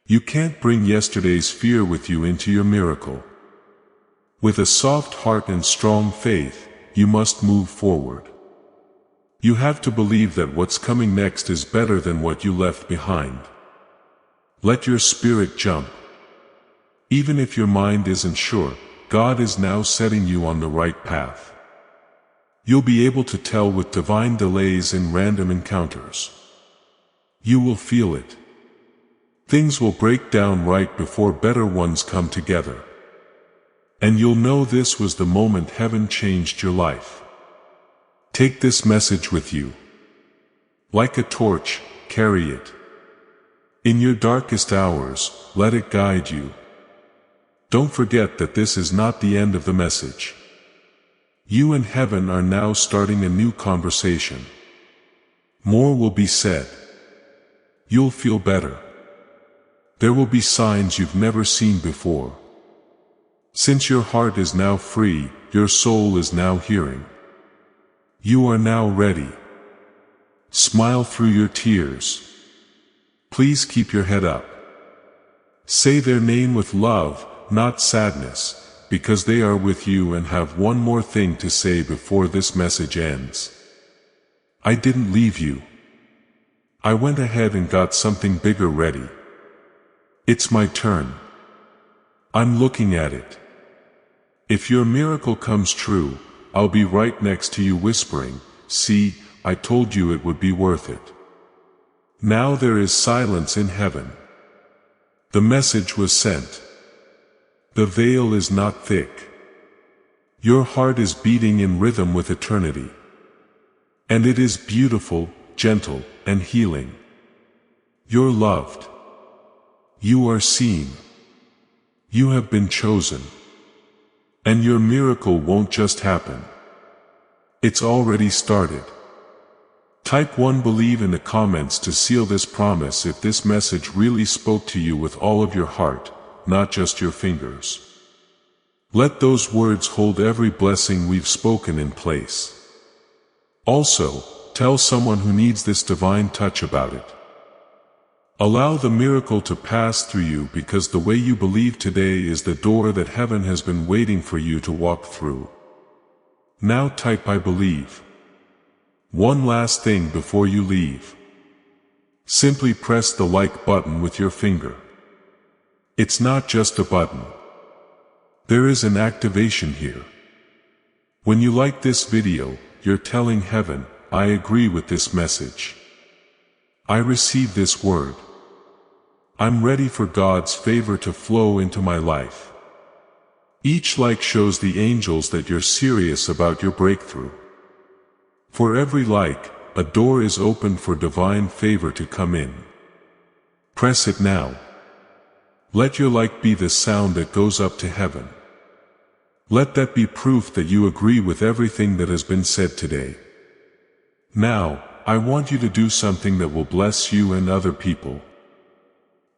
You can't bring yesterday's fear with you into your miracle. With a soft heart and strong faith, you must move forward. You have to believe that what's coming next is better than what you left behind. Let your spirit jump. Even if your mind isn't sure, God is now setting you on the right path. You'll be able to tell with divine delays in random encounters. You will feel it. Things will break down right before better ones come together. And you'll know this was the moment heaven changed your life. Take this message with you. Like a torch, carry it. In your darkest hours, let it guide you. Don't forget that this is not the end of the message. You and heaven are now starting a new conversation. More will be said. You'll feel better. There will be signs you've never seen before. Since your heart is now free, your soul is now hearing. You are now ready. Smile through your tears. Please keep your head up. Say their name with love, not sadness, because they are with you and have one more thing to say before this message ends. I didn't leave you. I went ahead and got something bigger ready. It's my turn. I'm looking at it. If your miracle comes true, I'll be right next to you whispering, "See, I told you it would be worth it." Now there is silence in heaven. The message was sent. The veil is not thick. Your heart is beating in rhythm with eternity. And it is beautiful, gentle, and healing. You're loved. You are seen. You have been chosen. And your miracle won't just happen. It's already started. Type 1 believe in the comments to seal this promise if this message really spoke to you with all of your heart, not just your fingers. Let those words hold every blessing we've spoken in place. Also, tell someone who needs this divine touch about it. Allow the miracle to pass through you because the way you believe today is the door that heaven has been waiting for you to walk through. Now type I believe. One last thing before you leave. Simply press the like button with your finger. It's not just a button. There is an activation here. When you like this video, you're telling heaven, I agree with this message. I receive this word. I'm ready for God's favor to flow into my life. Each like shows the angels that you're serious about your breakthrough. For every like, a door is opened for divine favor to come in. Press it now. Let your like be the sound that goes up to heaven. Let that be proof that you agree with everything that has been said today. Now, I want you to do something that will bless you and other people.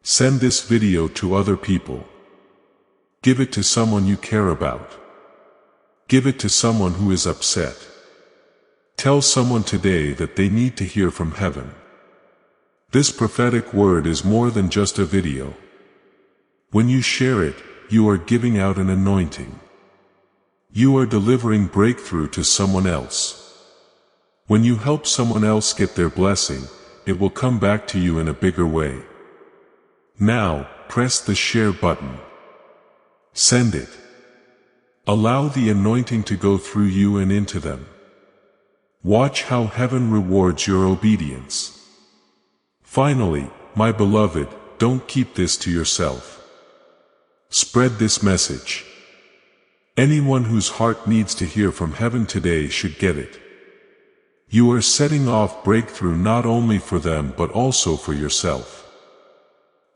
Send this video to other people. Give it to someone you care about. Give it to someone who is upset. Tell someone today that they need to hear from heaven. This prophetic word is more than just a video. When you share it, you are giving out an anointing. You are delivering breakthrough to someone else. When you help someone else get their blessing, it will come back to you in a bigger way. Now, press the share button. Send it. Allow the anointing to go through you and into them. Watch how heaven rewards your obedience. Finally, my beloved, don't keep this to yourself. Spread this message. Anyone whose heart needs to hear from heaven today should get it. You are setting off breakthrough not only for them but also for yourself.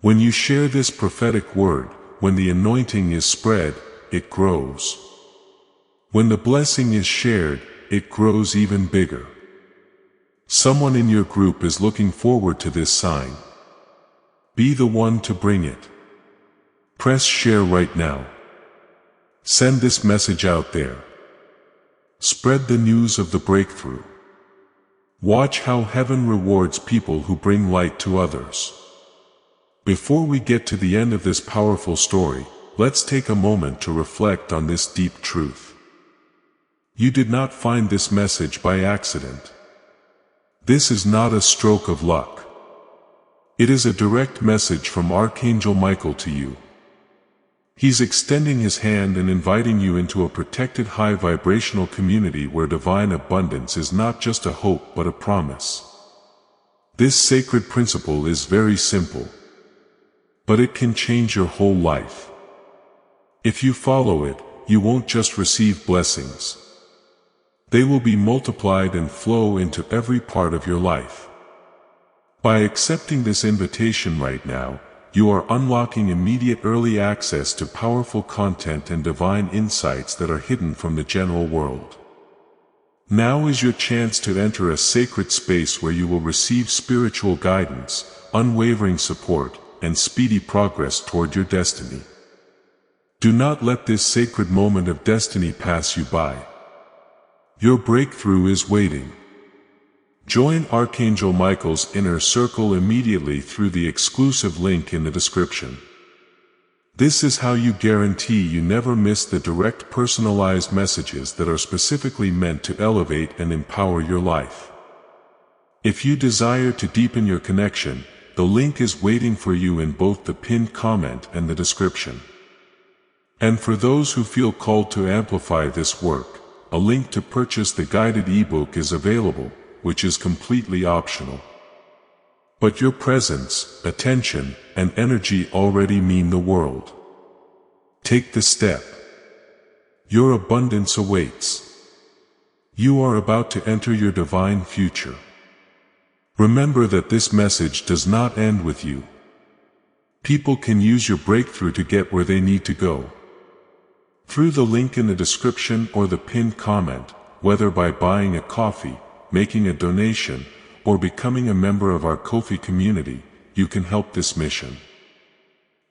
When you share this prophetic word, when the anointing is spread, it grows. When the blessing is shared, it grows even bigger. Someone in your group is looking forward to this sign. Be the one to bring it. Press share right now. Send this message out there. Spread the news of the breakthrough. Watch how heaven rewards people who bring light to others. Before we get to the end of this powerful story, let's take a moment to reflect on this deep truth. You did not find this message by accident. This is not a stroke of luck. It is a direct message from Archangel Michael to you. He's extending his hand and inviting you into a protected high vibrational community where divine abundance is not just a hope but a promise. This sacred principle is very simple, but it can change your whole life. If you follow it, you won't just receive blessings. They will be multiplied and flow into every part of your life. By accepting this invitation right now, you are unlocking immediate early access to powerful content and divine insights that are hidden from the general world. Now is your chance to enter a sacred space where you will receive spiritual guidance, unwavering support, and speedy progress toward your destiny. Do not let this sacred moment of destiny pass you by. Your breakthrough is waiting. Join Archangel Michael's inner circle immediately through the exclusive link in the description. This is how you guarantee you never miss the direct personalized messages that are specifically meant to elevate and empower your life. If you desire to deepen your connection, the link is waiting for you in both the pinned comment and the description. And for those who feel called to amplify this work, a link to purchase the guided ebook is available, which is completely optional. But your presence, attention, and energy already mean the world. Take the step. Your abundance awaits. You are about to enter your divine future. Remember that this message does not end with you. People can use your breakthrough to get where they need to go. Through the link in the description or the pinned comment, whether by buying a coffee, making a donation, or becoming a member of our Ko-fi community, you can help this mission.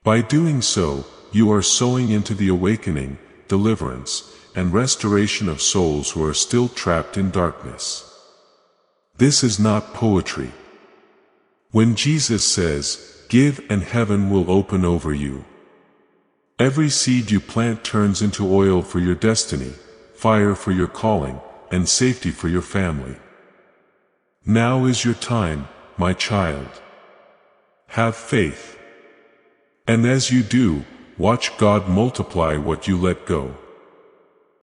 By doing so, you are sowing into the awakening, deliverance, and restoration of souls who are still trapped in darkness. This is not poetry. When Jesus says, "Give and heaven will open over you," every seed you plant turns into oil for your destiny, fire for your calling, and safety for your family. Now is your time, my child. Have faith. And as you do, watch God multiply what you let go.